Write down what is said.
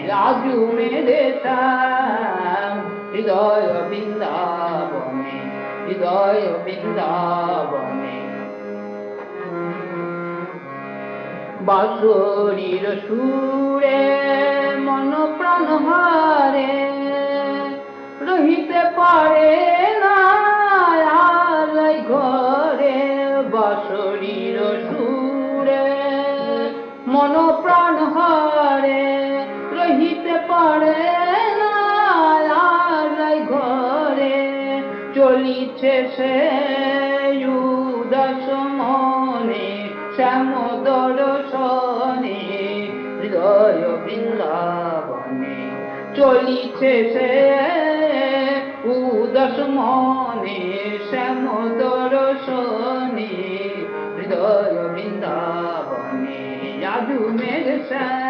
রাজু মেরে শ্যাম হৃদয় বৃন্দাবনে হৃদয় বৃন্দাবনে বাঁশরীর সুরে মন প্রাণ হারে রহিতে পারে না আর এই ঘরে বাঁশরীর সুরে মন প্রাণ হারে রহিতে পারে না আর এই ঘরে চলিছে সে উদাস মনে শ্যাম দর্শনে হৃদয় বৃন্দাবনে চলিছে সে উদাস মনে শ্যাম দর্শনে হৃদয় বৃন্দাবনে রাজু মেরে শ্যাম